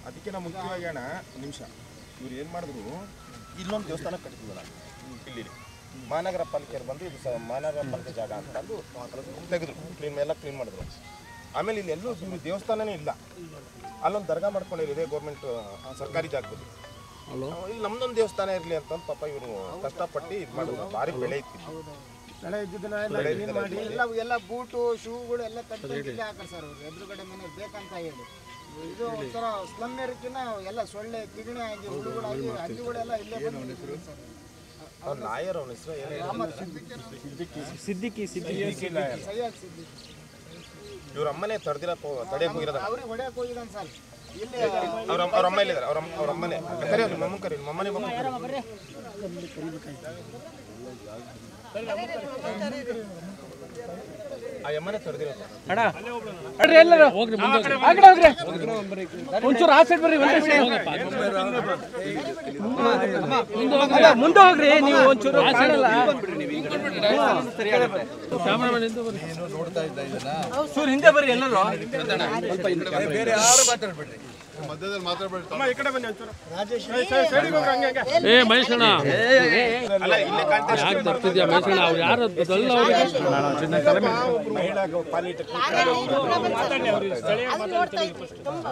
ಅದಕ್ಕಿಂತ ಮುಖ್ಯವಾಗಿ ಅಣ್ಣ ನಿಮಿಷ ಇವ್ರು ಏನು ಮಾಡಿದ್ರು ಇಲ್ಲೊಂದು ದೇವಸ್ಥಾನ ಕಟ್ಟಿದ್ವಲ್ಲ ಇಲ್ಲಿ ಮಹಾನಗರ ಪಾಲಿಕೆಯರು ಬಂದು ಇದು ಮಹಾನಗರ ಪಾಲಿಕೆ ಜಾಗ ಅಂತಂದು ತೆಗೆದ್ರು ಕ್ಲೀನ್ ಮಾಡಿದ್ರು. ಆಮೇಲೆ ಇಲ್ಲಿ ಎಲ್ಲೂ ಇವ್ರು ದೇವಸ್ಥಾನನೇ ಇಲ್ಲ, ಅಲ್ಲೊಂದು ದರ್ಗಾ ಮಾಡ್ಕೊಂಡಿರೋದೇ ಗೌರ್ಮೆಂಟ್ ಸರ್ಕಾರಿ ಜಾಗದಲ್ಲಿ. ಇಲ್ಲಿ ನಮ್ದೊಂದು ದೇವಸ್ಥಾನ ಇರಲಿ ಅಂತಂದು ಪಾಪ ಇವರು ಕಷ್ಟಪಟ್ಟು ಇದು ಮಾಡಿದ್ರು. ಭಾರಿ ಬೆಳೆ ಇತ್ತು ಎಲ್ಲ ಬೂಟು ಶೂಗಳು ಎಲ್ಲ ತಂದು ಹಾಕರ್ ಸರ್ ಅವರು ಎದುರುಗಡೆ ಮನೆ ಬೇಕಂತ ಹೇಳಿ. ಇದು ಒಂಥರ ಸ್ಲಮ್ ಏರಿಕಿನ ಎಲ್ಲ ಸೊಳ್ಳೆ ಕಿಗಣಿ ಆಗಿ ಹುಡುಗಳಾಗಿ ಹಳ್ಳಿಗಳೆಲ್ಲ ಇಲ್ಲೇ ಬಂದು ಅವ್ರ ನಾಯರ್ ಅವನ ಹೆಸರು ಸಿದ್ದಿಕ್ಕಿ ಇವ್ರ ಅಮ್ಮನೇ ತಡೆದಿರ ತಡೆಯಕ್ಕೆ ಹೋಗಿರೋದ. ಅವ್ರಿಗೆ ಹೊಡೆಯಕ್ಕೆ ಹೋಗಿದ್ದಾನೆ ಸರ್. ಇಲ್ಲಿ ಅವ್ರ ಅಮ್ಮ ಇಲ್ಲಿದ್ದಾರೆ, ಅವ್ರ ಅಮ್ಮನೇ ಕರೆಯೋದು ಮಮ್ಮ ಕರೀಲಿ ಮಮ್ಮನೇ ಆ ಅಮ್ಮನೇ ತಡೆದಿರೋದು. ಎಲ್ಲರೂ ಒಂಚೂರು ಆ ಸೈಡ್ ಬರ್ರಿ, ಮುಂದೆ ಹೋಗ್ರಿ ನೀವು ಒಂಚೂರು ಚೂರು ಹಿಂದೆ ಬರ್ರಿ ಎಲ್ಲರೂ. ಬೇರೆ ಯಾರು ಮಾತಾಡ್ಬೇಡ್ರಿ, ಮಧ್ಯದಲ್ಲಿ ಮಾತಾಡ್ಬೇಡಿ. ಮಹೇಶಣ್ಣ ಯಾಕೆ ಬರ್ತಿದ್ಯಾ ಮಹೇಶಣ್ಣ? ಅವ್ರು ಯಾರು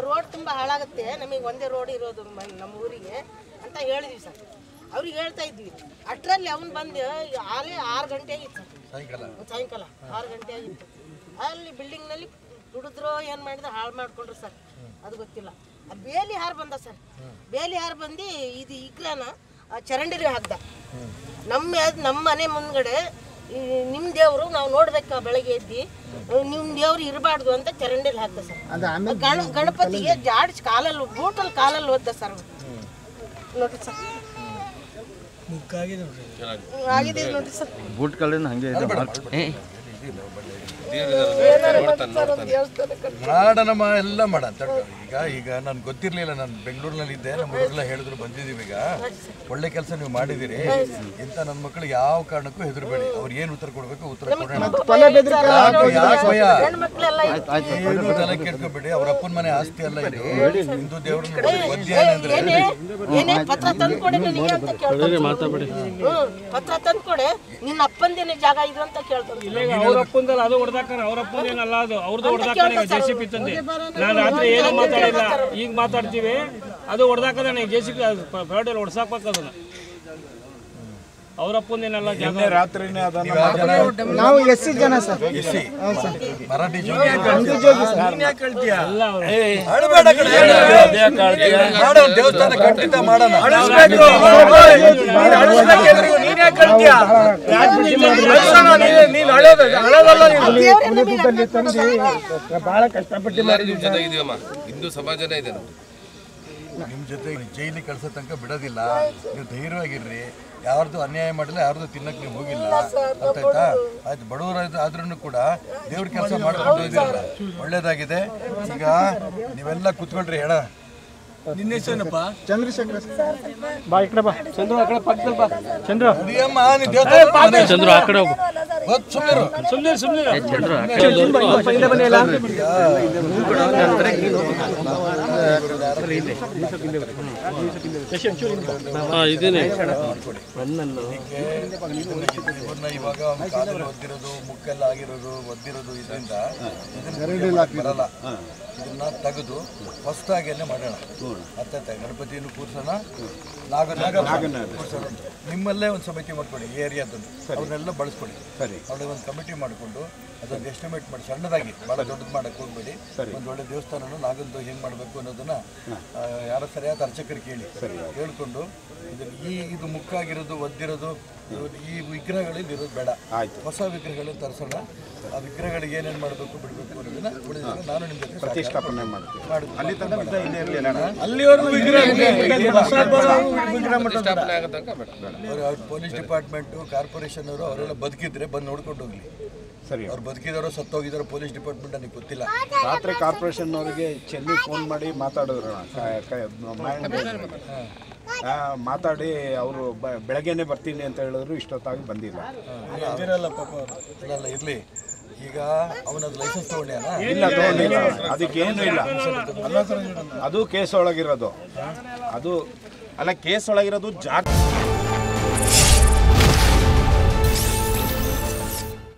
ರೋಡ್ ತುಂಬಾ ಹಾಳಾಗುತ್ತೆ, ನಮಗೆ ಒಂದೇ ರೋಡ್ ಇರೋದು ನಮ್ಮ ಊರಿಗೆ ಅಂತ ಹೇಳಿದ್ವಿ ಸರ್. ಅವ್ರಿಗೆ ಹೇಳ್ತಾ ಇದ್ವಿ. ಅಷ್ಟರಲ್ಲಿ ಅವ್ನು ಬಂದು ಆಲೇ 6 ಗಂಟೆ ಆಗಿತ್ತು ಸಾಯಂಕಾಲ 6 ಗಂಟೆ ಆಗಿತ್ತು. ಅಲ್ಲಿ ಬಿಲ್ಡಿಂಗ್ನಲ್ಲಿ ದುಡಿದ್ರು ಏನು ಮಾಡಿದ್ರೆ ಹಾಳು ಮಾಡ್ಕೊಂಡ್ರು ಸರ್, ಅದು ಗೊತ್ತಿಲ್ಲ. ಬೇಲಿ ಹಾರು ಬಂದ ಸರ್, ಬೇಲಿ ಹಾರು ಬಂದು ಇದು ಇಗ್ರನ ಚರಂಡಿಗೆ ಹಾಕ್ದ. ನಮ್ಮ ಮನೆ ಮುಂದ್ಗಡೆ ನಿಮ್ಮ ದೇವರು ನಾವು ನೋಡ್ಬೇಕಾ ಬೆಳಗ್ಗೆ ಎದ್ದು ನಿಮ್ಮ ದೇವ್ರು ಇರಬಾರ್ದು ಅಂತ ಚರಂಡಿಲಿ ಹಾಕ್ದ ಸರ್. ಗಣಪತಿಗೆ ಜಾಡ್ಸ್ ಕಾಲಲ್ಲಿ ಬೂಟಲ್ಲಿ ಕಾಲಲ್ಲಿ ಓದ್ದ ಸರ್. ನೋಡ್ರಿ ಸರ್ ಆಗಿದೆ ನೋಡ್ರಿ ಸರ್. ಬೂಟ್ ಕಲ್ಲಿನ ಹಂಗೆ ಮಾಡೋಣಮ್ಮ ಎಲ್ಲ ಮಾಡಂತ. ಈಗ ನನ್ಗೆ ಗೊತ್ತಿರಲಿಲ್ಲ, ನಾನು ಬೆಂಗಳೂರಿನಲ್ಲಿ ಇದ್ದೆ, ನಮ್ಮ ಊರೆಲ್ಲ ಹೇಳಿದ್ರು ಬಂದಿದ್ದೀವಿ. ಈಗ ಒಳ್ಳೆ ಕೆಲಸ ನೀವು ಮಾಡಿದಿರಿ. ಇಂಥ ನನ್ನ ಮಕ್ಕಳಿಗೆ ಯಾವ ಕಾರಣಕ್ಕೂ ಹೆದರಬೇಡಿ, ಅವ್ರು ಏನು ಉತ್ತರ ಕೊಡ್ಬೇಕು ಉತ್ತರ ಕೊಡೋಣ. ಏನು ತಲೆ ಕೆಡ್ಕೋಬೇಡಿ, ಅವ್ರ ಅಪ್ಪನ ಮನೆ ಆಸ್ತಿ ಅಲ್ಲ ಇದು, ಹಿಂದೂ ದೇವ್ರನ್ನ ಒದ್ದೆ ಪತ್ರ ತಂದ್ಕೊಡೆ ನನಗೆ ಅಂತ ಕೇಳ್ತಾರೆ. ಪತ್ರ ತಂದ್ಕೊಡೆ, ನಿನ್ನ ಅಪ್ಪಂದೇನೆ ಜಾಗ ಇದು ಅಂತ ಕೇಳ್ತಾರೆ. ಅವ್ರ ಅಪ್ಪಂದಲ್ಲ, ಅದು ಹೊಡೆದಾಕನ ಅವ್ರ ಅಪ್ಪಂದೇನಲ್ಲ, ಅದು ಅವ್ರದ್ದು ಹೊಡೆದಾಕನ JCB ತಂದೆ. ನಾನು ರಾತ್ರಿ ಏನು ಮಾತಾಡಿಲ್ಲ, ಈಗ ಮಾತಾಡ್ತೀವಿ. ಅದು ಹೊಡೆದಾಕದ JCB ಪರೋಟೆಲ್ ಹೊಡ್ಸಾಕ್ಬೇಕು ಅದನ್ನ. ಅವ್ರ ಅಪ್ಪಂದೇನಲ್ಲ ಜಾಗ. ರಾತ್ರಿನೇ ನಾವು ಎಸ್ಸಿ ಜನ ಸರ್, ಮರಾಠಿ ದೇವಸ್ಥಾನ ಖಂಡಿತ ಮಾಡೋಣ. ಬಹಳ ಕಷ್ಟಪಟ್ಟು ಹಿಂದೂ ಸಮಾಜನೇ ಇದೆ. ನಿಮ್ಮ ಜೊತೆ ಜೈಲಿಗೆ ಕಳ್ಸೋ ತನಕ ಬಿಡೋದಿಲ್ಲ. ನೀವು ಧೈರ್ಯವಾಗಿರ್ರಿ, ಯಾರ್ದು ಅನ್ಯಾಯ ಮಾಡಿಲ್ಲ, ಯಾರ್ದು ತಿನ್ನಕ್ಕೆ ನೀವು ಹೋಗಿಲ್ಲ, ಅರ್ಥ ಆಯ್ತಾ? ಆಯ್ತು, ಬಡವರ ಆದ್ರೂ ಕೂಡ ದೇವ್ರ ಕೆಲಸ ಮಾಡ್ಕೊಂಡು ಇದ್ದೀರಲ್ಲ, ಒಳ್ಳೇದಾಗಿದೆ. ಈಗ ನೀವೆಲ್ಲ ಕುತ್ಕೊಳ್ರಿ. ಹೇಳ ನಿನ್ನ ಹೆಸರೇನಪ್ಪ? ಚಂದ್ರಶೇಖರ್ ಬಾ ಈ ಕಡೆ ಬಾ. ಚಂದ್ರು ಆ ಕಡೆ ಪಕ್ಕದಲ್ಲಿ ಬಾ. ಚಂದ್ರು ಚಂದ್ರು ಆ ಕಡೆ ಹೋಗು. ಇದೇನೆ ಇವಾಗ ಕಾಲಲ್ಲಿ ಒದ್ದಿರೋದು, ಮುಕ್ಕೆಲ್ಲ ಆಗಿರೋದು, ಒದ್ದಿರೋದು, ಇದರಿಂದ ಬರಲ್ಲ. ಇದನ್ನ ತೆಗೆದು ಹೊಸದಾಗೇನೆ ಮಾಡೋಣ. ಅರ್ಥ ಗಣಪತಿಯನ್ನು ಕೂರ್ಸೋಣ, ಕೂರ್ಸೋಣ. ನಿಮ್ಮಲ್ಲೇ ಒಂದು ಸಮಿತಿ ಮಾಡ್ಕೊಳ್ಳಿ, ಈ ಏರಿಯಾದಲ್ಲಿ ಅವ್ರನ್ನೆಲ್ಲ ಬಳಸ್ಕೊಳ್ಳಿ. ಅವ್ರಿಗೆ ಒಂದು ಕಮಿಟಿ ಮಾಡಿಕೊಂಡು ಅದೊಂದು ಎಸ್ಟಿಮೇಟ್ ಮಾಡಿ, ಸಣ್ಣದಾಗಿ, ಭಾಳ ದೊಡ್ಡದು ಮಾಡಕ್ಕೆ ಹೋಗ್ಬೇಡಿ. ಒಂದು ಒಳ್ಳೆ ದೇವಸ್ಥಾನನ ನಾಗಂದು ಹೆಂಗೆ ಮಾಡಬೇಕು ಅನ್ನೋದನ್ನ ಯಾರ ಸರಿಯಾದ ಅರ್ಚಕರಿಗೆ ಹೇಳ್ಕೊಂಡು ಇದು ಮುಕ್ಕಾಗಿರೋದು, ಒದ್ದಿರೋದು, ಈ ವಿಗ್ರಹಗಳಲ್ಲಿ ಇರೋದು ಬೇಡ, ಹೊಸ ವಿಗ್ರಹಗಳನ್ನು ತರಿಸೋಣ. ಆ ವಿಗ್ರಹಗಳಿಗೆ ಏನೇನು ಮಾಡಬೇಕು ಬಿಡಬೇಕು ಅನ್ನೋದನ್ನ ಉಳಿದಾಗ ನಾನು ನಿಮ್ಮ ಜೊತೆ ಪ್ರತಿಷ್ಠಾಪನೆ ಪೊಲೀಸ್ ಡಿಪಾರ್ಟ್ಮೆಂಟು, ಕಾರ್ಪೊರೇಷನ್ ಅವರು ಅವರೆಲ್ಲ ಬದುಕಿದ್ರೆ ಬಂದು ನೋಡ್ಕೊಂಡು ಹೋಗ್ಲಿ. ಸರಿ, ಅವ್ರು ಬದುಕಿದಾರೋ ಸತ್ತೋಗಿದಾರೋ ಪೊಲೀಸ್ ಡಿಪಾರ್ಟ್ಮೆಂಟ್ ನನಗೆ ಗೊತ್ತಿಲ್ಲ. ರಾತ್ರಿ ಕಾರ್ಪೊರೇಷನ್ ಅವರಿಗೆ ಚೆಲ್ಲಿ ಫೋನ್ ಮಾಡಿ ಮಾತಾಡಿದ್ರು, ಮಾತಾಡಿ ಅವರು ಬೆಳಗ್ಗೆನೆ ಬರ್ತೀನಿ ಅಂತ ಹೇಳಿದ್ರು, ಇಷ್ಟೊತ್ತಾಗಿ ಬಂದಿಲ್ಲ. ಇದಿರಲ್ಲ ಪಾಪ ಅವರು. ಇಲ್ಲ ಇರಲಿ, ಈಗ ಅವನದು ಲೈಸೆನ್ಸ್ ತಗೊಂಡ್ಯಾನ ಇಲ್ಲ ತಗೊಂಡಿಲ್ಲ, ಅದಕ್ಕೇನು ಇಲ್ಲ, ಅದು ಕೇಸ್ ಒಳಗಿರೋದು. ಅದು ಅಲ್ಲ, ಕೇಸ್ ಒಳಗಿರೋದು ಜಾಗ